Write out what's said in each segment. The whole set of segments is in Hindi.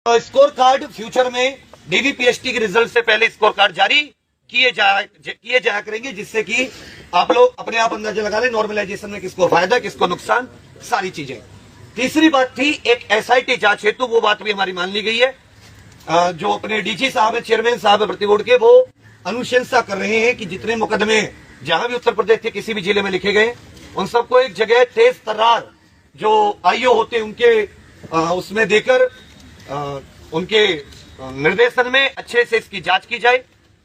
स्कोर कार्ड फ्यूचर में डीवीपीएसटी के रिजल्ट से पहले स्कोर कार्ड जारी किए जाया करेंगे, जिससे कि आप लोग अपने आप अंदाजा लगा लें नॉर्मलाइजेशन में किसको फायदा किसको नुकसान, सारी चीजें। तीसरी बात थी एक एसआईटी जांच हेतु, वो बात भी हमारी मान ली गई है। जो अपने डीजी साहब है, चेयरमैन साहब है भर्ती बोर्ड के, वो अनुशंसा कर रहे हैं कि जितने मुकदमे जहां भी उत्तर प्रदेश के किसी भी जिले में लिखे गए उन सबको एक जगह तेज तर्रार जो आईओ होते हैं उनके उसमें देकर उनके निर्देशन में अच्छे से इसकी जांच की जाए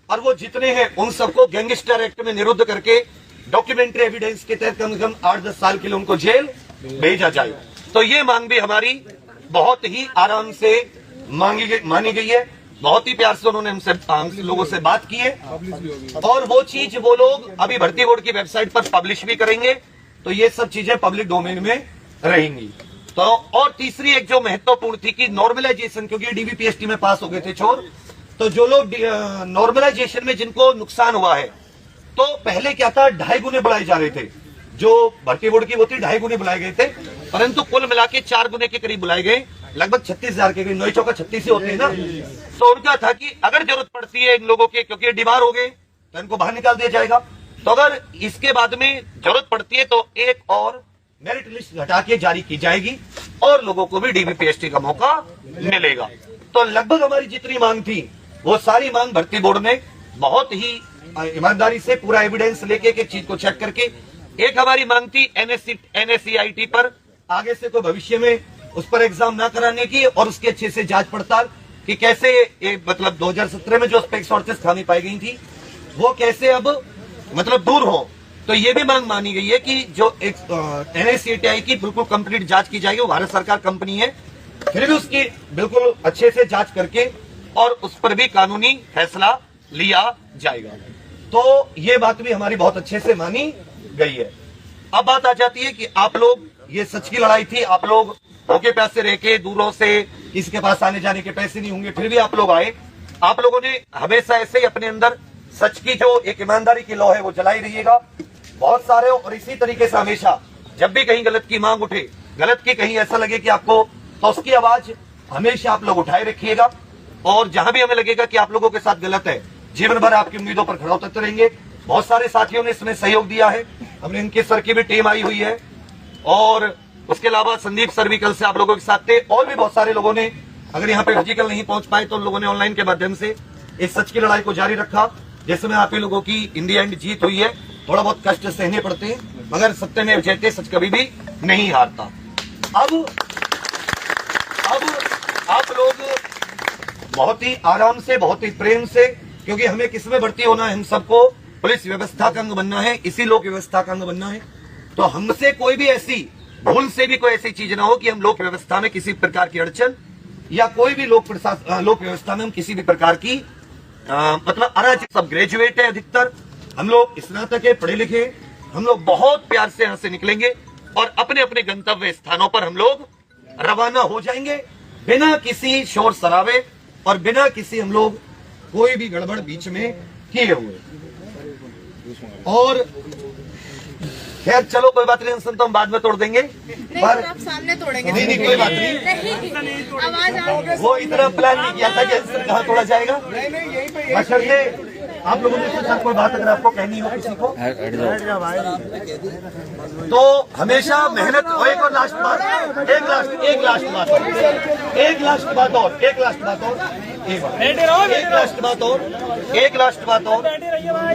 और वो जितने हैं उन सबको गैंगस्टर एक्ट में निरुद्ध करके डॉक्यूमेंट्री एविडेंस के तहत कम से कम 8-10 साल के लिए उनको जेल भेजा जाए। तो ये मांग भी हमारी बहुत ही आराम से मानी गई है। बहुत ही प्यार से उन्होंने हमसे लोगों से बात की है और वो चीज वो लोग अभी भर्ती बोर्ड की वेबसाइट पर पब्लिश भी करेंगे। तो ये सब चीजें पब्लिक डोमेन में रहेंगी। तो और तीसरी एक जो महत्वपूर्ण थी कि नॉर्मलाइजेशन, क्योंकि डीवीपीएसटी में पास हो गए थे चोर, तो जो लोग नॉर्मलाइजेशन में जिनको नुकसान हुआ है, तो पहले क्या था 2.5 गुने बुलाए जा रहे थे। जो भर्ती बोर्ड की वो थी 2.5 गुने बुलाए गए थे, परंतु कुल मिला के 4 गुने के करीब बुलाए गए, लगभग 36,000 के करीब। 9 चौका 36 ही होते हैं ना। तो उनका था कि अगर जरूरत पड़ती है इन लोगों के, क्योंकि डिबार हो गए तो इनको बाहर निकाल दिया जाएगा, तो अगर इसके बाद में जरूरत पड़ती है तो एक और मेरिट लिस्ट हटा के जारी की जाएगी और लोगों को भी डीवीपीएसटी का मौका मिलेगा। तो लगभग हमारी जितनी मांग थी वो सारी मांग भर्ती बोर्ड ने बहुत ही ईमानदारी से पूरा एविडेंस लेके एक चीज को चेक करके, एक हमारी मांग थी एनएससीआईटी पर आगे से कोई भविष्य में उस पर एग्जाम ना कराने की और उसके अच्छे से जांच पड़ताल कि कैसे मतलब 2017 में जो उस पर 138 खामी पाई गई थी वो कैसे अब मतलब दूर हो। तो ये भी मांग मानी गई है कि जो एनएससीआईटी की बिल्कुल कंप्लीट जांच की जाएगी। वो भारत सरकार कंपनी है, फिर भी उसकी बिल्कुल अच्छे से जांच करके और उस पर भी कानूनी फैसला लिया जाएगा। तो ये बात भी हमारी बहुत अच्छे से मानी गई है। अब बात आ जाती है कि आप लोग, ये सच की लड़ाई थी, आप लोग भूखे प्यासे रह के दूरों से किसी के पास आने जाने के पैसे नहीं होंगे, फिर भी आप लोग आए। आप लोगों ने हमेशा ऐसे ही अपने अंदर सच की जो एक ईमानदारी की लौ है वो जलाई रहिएगा बहुत सारे। और इसी तरीके से हमेशा जब भी कहीं गलत की मांग उठे, गलत की कहीं ऐसा लगे कि आपको, तो उसकी आवाज हमेशा आप लोग उठाए रखिएगा। और जहां भी हमें लगेगा कि आप लोगों के साथ गलत है, जीवन भर आपकी उम्मीदों पर खड़ा उतरते रहेंगे। बहुत सारे साथियों ने इसमें सहयोग दिया है, हमने इनके सर की भी टीम आई हुई है और उसके अलावा संदीप सर भी कल से आप लोगों के साथ थे। और भी बहुत सारे लोगों ने, अगर यहाँ पे फिजिकल नहीं पहुंच पाए तो उन लोगों ने ऑनलाइन के माध्यम से इस सच की लड़ाई को जारी रखा, जिसमें आप ही लोगों की इन दी एंड जीत हुई है। थोड़ा बहुत कष्ट सहने पड़ते हैं मगर सत्य में जयते, सच कभी भी नहीं हारता। अब आप लोग बहुत ही आराम से, बहुत ही प्रेम से, क्योंकि हमें किसमें भर्ती होना है, हम सबको पुलिस व्यवस्था का अंग बनना है, इसी लोक व्यवस्था का अंग बनना है। तो हमसे कोई भी ऐसी भूल से भी कोई ऐसी चीज ना हो कि हम लोक व्यवस्था में किसी प्रकार की अड़चन या कोई भी लोक व्यवस्था में हम किसी भी प्रकार की मतलब अराजक। सब ग्रेजुएट है अधिकतर, हम लोग स्नातक है, पढ़े लिखे, हम लोग बहुत प्यार से यहां से निकलेंगे और अपने अपने गंतव्य स्थानों पर हम लोग रवाना हो जाएंगे बिना किसी शोर शराबे और बिना किसी हम लोग कोई भी गड़बड़ बीच में किए हुए। और खैर चलो कोई बात नहीं, तो हम बाद में तोड़ देंगे, पर आप सामने तोड़ेंगे। नहीं कोई बात नहीं, वो इतना प्लान नहीं किया था कि कहाँ तोड़ा जाएगा। बशर्ते आप लोगों ने सोचा कोई बात अगर आपको कहनी हो किसी को तो हमेशा मेहनत। और एक और लास्ट बात, एक लास्ट बात और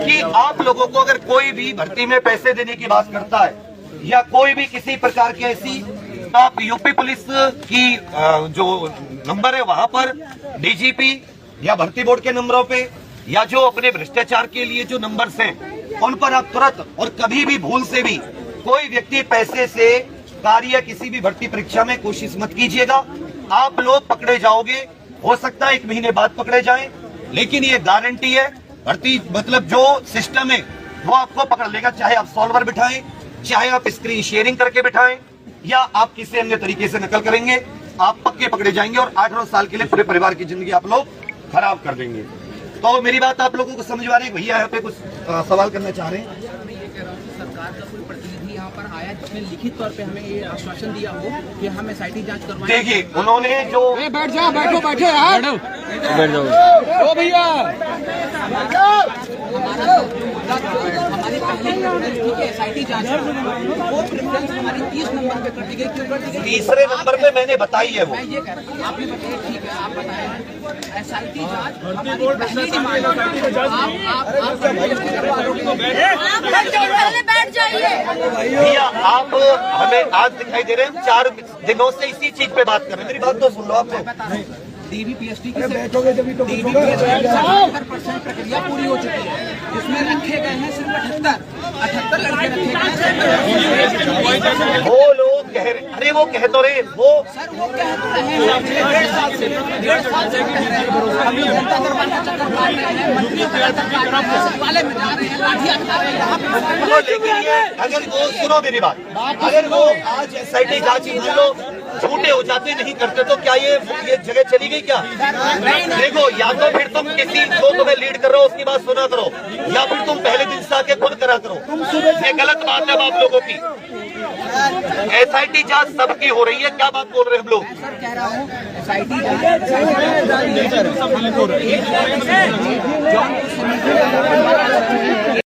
कि आप लोगों को अगर कोई भी भर्ती में पैसे देने की बात करता है या कोई भी किसी प्रकार की ऐसी, तो आप यूपी पुलिस की जो नंबर है वहां पर डीजीपी या भर्ती बोर्ड के नंबरों पे या जो अपने भ्रष्टाचार के लिए जो नंबर्स हैं उन पर आप तुरंत और कभी भी भूल से भी कोई व्यक्ति पैसे से कार्य किसी भी भर्ती परीक्षा में कोशिश मत कीजिएगा। आप लोग पकड़े जाओगे, हो सकता है 1 महीने बाद पकड़े जाएं, लेकिन ये गारंटी है भर्ती मतलब जो सिस्टम है वो आपको पकड़ लेगा। चाहे आप सॉल्वर बिठाएं, चाहे आप स्क्रीन शेयरिंग करके बिठाएं या आप किसी अन्य तरीके से नकल करेंगे, आप पक्के पकड़े जाएंगे और 8-9 साल के लिए पूरे परिवार की जिंदगी आप लोग खराब कर देंगे। तो मेरी बात आप लोगों को समझ आ रही है? भैया यहाँ पे कुछ सवाल करना चाह रहे हैं। सरकार का कोई प्रतिनिधि यहाँ पर आया जिसने लिखित तौर पे हमें ये आश्वासन दिया हो कि हम एसआईटी जांच करवाएं? देखिए उन्होंने जो बैठ जाओ, बैठो यार, बैठ जाओ भैया। हमारी पहले एसआईटी जांच वो प्रेफरेंस हमारी 30 नंबर पे कर दी गई, क्यों कर दी गई? तीसरे नंबर पे मैंने बताई है वो। मैं ये कह रहा हूँ, आपने बताया ठीक है, आप बताएं एसआईटी जांच हमारी पहली डिमांड पहले बैठ जाइए। भैया आप हमें आज दिखाई दे रहे हैं 4 दिनों से इसी चीज पे बात कर रहे हैं। मेरी बात तो सुन लो आप लोग। DVPST की बैठोगे जब तो 70% प्रक्रिया पूरी हो चुकी है, जिसमें रखे गए हैं सिर्फ 78 लड़के रखे गए हैं। वो लोग कह रहे, अरे वो कह तो रहे, वो सर वो कह तो रहे हैं 1.5 साल से कह रहे हैं, अभी जनता दरबार का चक्कर काट रहे हैं, मंत्रियों का चक्कर काट रहे हैं, सचिवालय में जा रहे हैं, लाठियां खा रहे हैं, यहाँ पे लेकिन ये अगर वो सुनो मेरी बात, अगर वो आज SIT जांच ही मान लो झूठे हो जाते नहीं करते तो क्या ये जगह चली गई क्या? देखो या तो फिर तुम किसी जो तुम्हें लीड कर रहे हो उसकी बात सुना करो, या फिर तुम पहले दिन से आके खुद करा करो। ये गलत बात है आप लोगों की। SIT जांच सबकी हो रही है, क्या बात बोल रहे हैं हम लोग? सर कह रहा हूँ एसआईटी